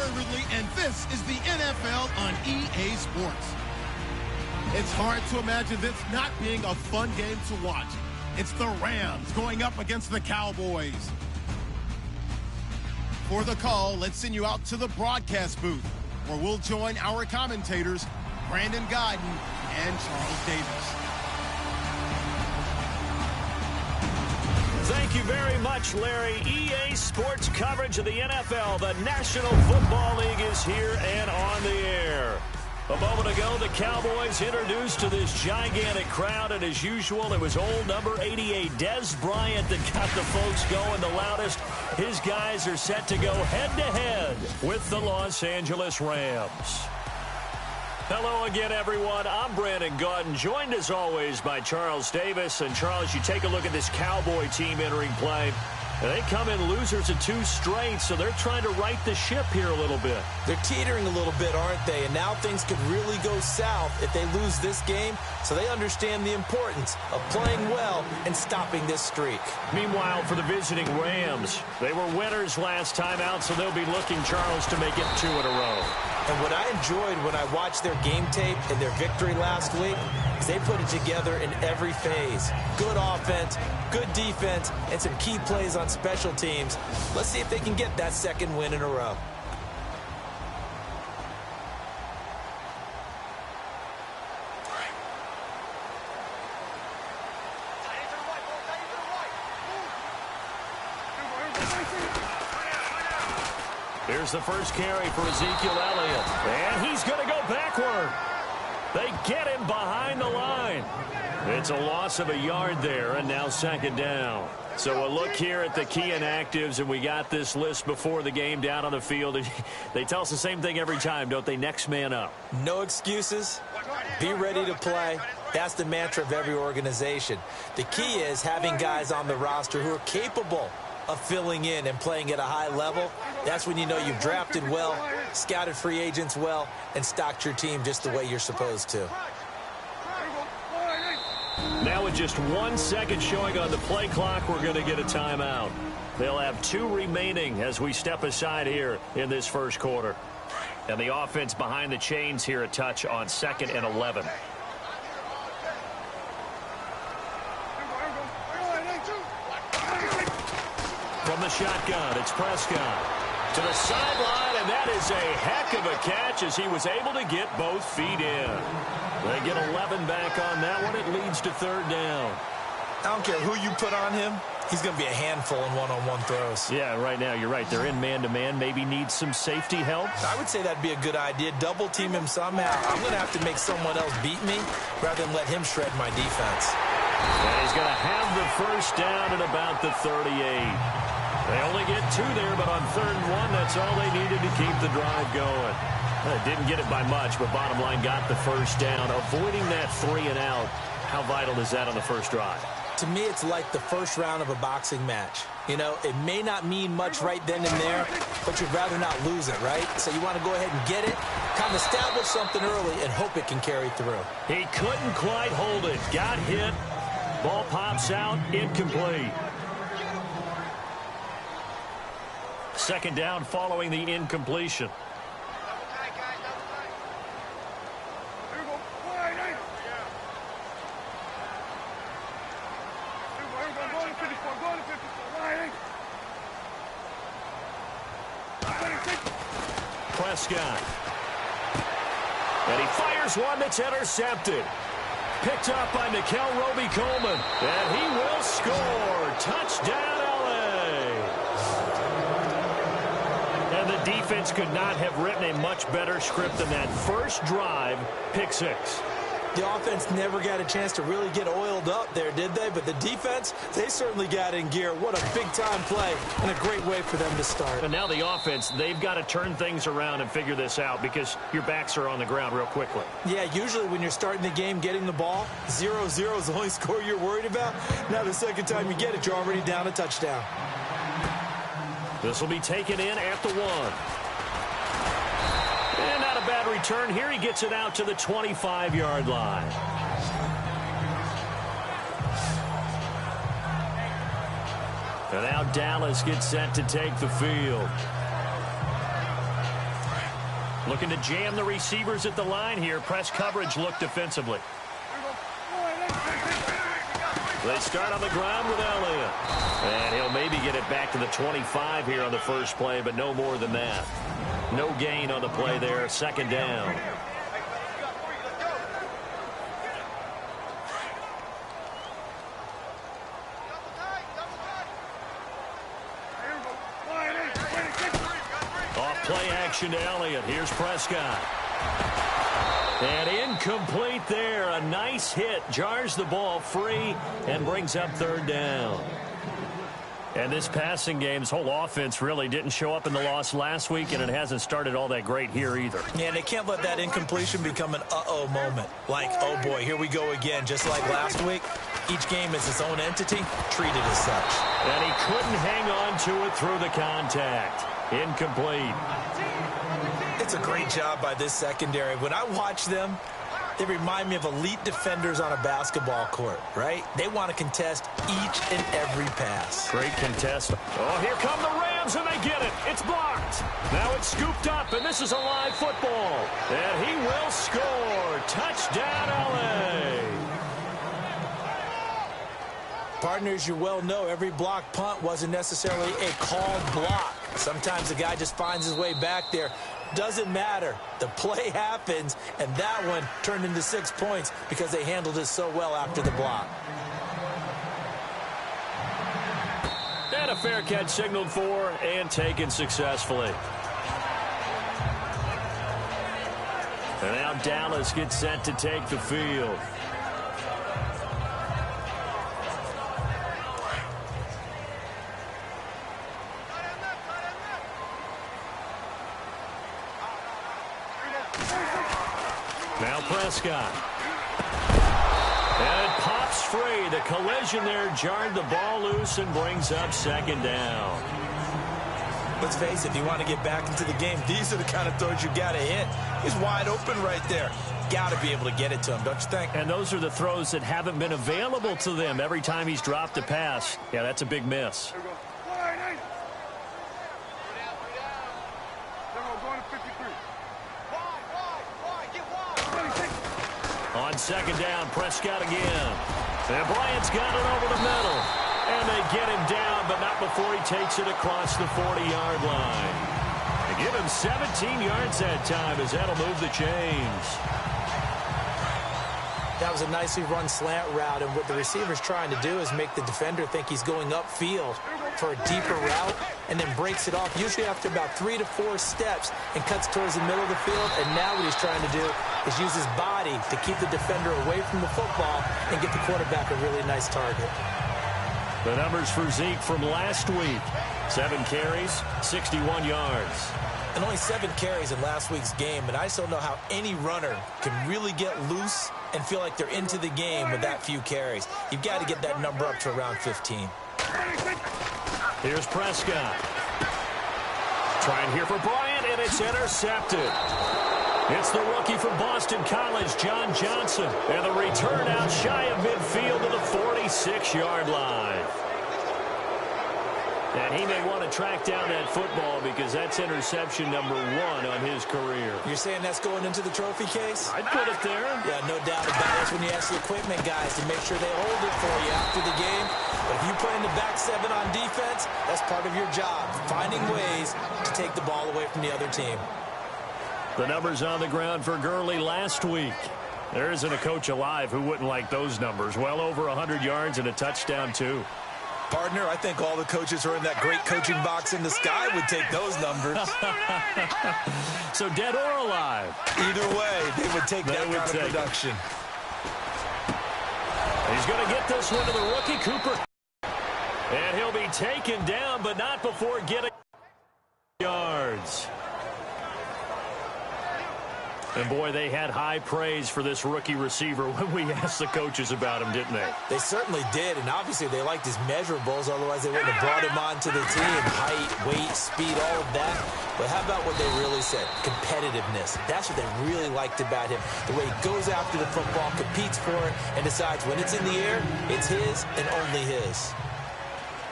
Aaron Ridley, and this is the NFL on EA Sports. It's hard to imagine this not being a fun game to watch. It's the Rams going up against the Cowboys. For the call, let's send you out to the broadcast booth, where we'll join our commentators, Brandon Godden and Charles Davis. Thank you very much, Larry. EA Sports coverage of the NFL. The National Football League is here and on the air. A moment ago, the Cowboys introduced to this gigantic crowd, and as usual, it was old number 88, Dez Bryant, that got the folks going the loudest. His guys are set to go head-to-head with the Los Angeles Rams. Hello again, everyone. I'm Brandon Gaudin, joined as always by Charles Davis. And Charles, you take a look at this Cowboy team entering play. They come in losers of 2 straight, so they're trying to right the ship here a little bit. They're teetering a little bit, aren't they? And now things could really go south if they lose this game, so they understand the importance of playing well and stopping this streak. Meanwhile, for the visiting Rams, they were winners last time out, so they'll be looking, Charles, to make it 2 in a row. And what I enjoyed when I watched their game tape and their victory last week is they put it together in every phase. Good offense, good defense, and some key plays on special teams. Let's see if they can get that 2nd win in a row. Here's the first carry for Ezekiel Elliott. And he's going to go backward. They get him behind the line. It's a loss of a yard there, and now 2nd down. So a look here at the key inactives, and we got this list before the game down on the field. They tell us the same thing every time, don't they? Next man up. No excuses. Be ready to play. That's the mantra of every organization. The key is having guys on the roster who are capable of filling in and playing at a high level. That's when you know you've drafted well, scouted free agents well, and stocked your team just the way you're supposed to. Now with just 1 second showing on the play clock, we're going to get a timeout. They'll have 2 remaining as we step aside here in this first quarter. And the offense behind the chains here a touch on 2nd and 11. From the shotgun, it's Prescott to the sideline, and that is a heck of a catch as he was able to get both feet in. They get 11 back on that one. It leads to 3rd down. I don't care who you put on him. He's going to be a handful in one-on-one throws. Yeah, right now, you're right. They're in man-to-man. Maybe need some safety help. I would say that'd be a good idea. Double team him somehow. I'm going to have to make someone else beat me rather than let him shred my defense. And he's going to have the first down at about the 38. They only get 2 there, but on 3rd and 1, that's all they needed to keep the drive going. Didn't get it by much, but bottom line got the first down. Avoiding that 3 and out, how vital is that on the first drive? To me, it's like the first round of a boxing match. You know, it may not mean much right then and there, but you'd rather not lose it, right? So you want to go ahead and get it, kind of establish something early, and hope it can carry through. He couldn't quite hold it. Got hit. Ball pops out. Incomplete. 2nd down following the incompletion. Prescott. And he fires one that's intercepted. Picked up by Nickel Roby-Coleman. And he will score. Touchdown, LA. And the defense could not have written a much better script than that. First drive, pick 6. The offense never got a chance to really get oiled up there, did they? But the defense, they certainly got in gear. What a big-time play and a great way for them to start. And now the offense, they've got to turn things around and figure this out because your backs are on the ground real quickly. Yeah, usually when you're starting the game getting the ball, 0-0 is the only score you're worried about. Now the 2nd time you get it, you're already down a touchdown. This will be taken in at the 1. And not a bad return here. He gets it out to the 25-yard line. And now Dallas gets set to take the field. Looking to jam the receivers at the line here. Press coverage look defensively. They start on the ground with Elliott. And he'll maybe get it back to the 25 here on the first play, but no more than that. No gain on the play there. Second down. Off play action to Elliott. Here's Prescott. And incomplete there. A nice hit. Jars the ball free and brings up third down. And this passing game, this whole offense really didn't show up in the loss last week, and it hasn't started all that great here either. Yeah, and they can't let that incompletion become an uh-oh moment. Like, oh boy, here we go again. Just like last week, each game is its own entity, treated as such. And he couldn't hang on to it through the contact. Incomplete. It's a great job by this secondary. When I watch them, they remind me of elite defenders on a basketball court, right? They want to contest each and every pass. Great contest. Oh, here come the Rams, and they get it. It's blocked. Now it's scooped up, and this is a live football. And he will score. Touchdown, L.A. Partners, you well know every block punt wasn't necessarily a called block. Sometimes the guy just finds his way back there. Doesn't matter. The play happens, and that one turned into 6 points because they handled it so well after the block. And a fair catch signaled for and taken successfully. And now Dallas gets set to take the field. Now Prescott. And it pops free. The collision there jarred the ball loose and brings up second down. Let's face it, if you want to get back into the game, these are the kind of throws you got to hit. He's wide open right there. Got to be able to get it to him, don't you think? And those are the throws that haven't been available to them every time he's dropped a pass. Yeah, that's a big miss. On second down, Prescott again. And Bryant's got it over the middle. And they get him down, but not before he takes it across the 40-yard line. They give him 17 yards that time as that'll move the chains. That was a nicely run slant route, and what the receiver's trying to do is make the defender think he's going upfield for a deeper route, and then breaks it off, usually after about 3 to 4 steps, and cuts towards the middle of the field. And now what he's trying to do is use his body to keep the defender away from the football and get the quarterback a really nice target. The numbers for Zeke from last week. 7 carries, 61 yards. And only 7 carries in last week's game, and I just don't know how any runner can really get loose and feel like they're into the game with that few carries. You've got to get that number up to around 15. Here's Prescott. Trying here for Bryant, and it's intercepted. It's the rookie from Boston College, John Johnson. And the return out shy of midfield to the 46-yard line. And he may want to track down that football because that's interception number 1 on his career. You're saying that's going into the trophy case? I'd put it there. Yeah, no doubt about it. That's when you ask the equipment guys to make sure they hold it for you after the game. But if you play in the back 7 on defense, that's part of your job, finding ways to take the ball away from the other team. The numbers on the ground for Gurley last week. There isn't a coach alive who wouldn't like those numbers. Well over 100 yards and a touchdown, too. Partner, I think all the coaches who are in that great coaching box in the sky would take those numbers. So dead or alive? Either way, they would take that kind of production. He's going to get this one to the rookie, Cooper. And he'll be taken down, but not before getting yards. And, boy, they had high praise for this rookie receiver when we asked the coaches about him, didn't they? They certainly did, and obviously they liked his measurables. Otherwise, they wouldn't have brought him onto the team. Height, weight, speed, all of that. But how about what they really said? Competitiveness. That's what they really liked about him. The way he goes after the football, competes for it, and decides when it's in the air, it's his and only his.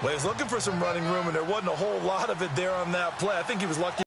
Well, he was looking for some running room, and there wasn't a whole lot of it there on that play. I think he was lucky.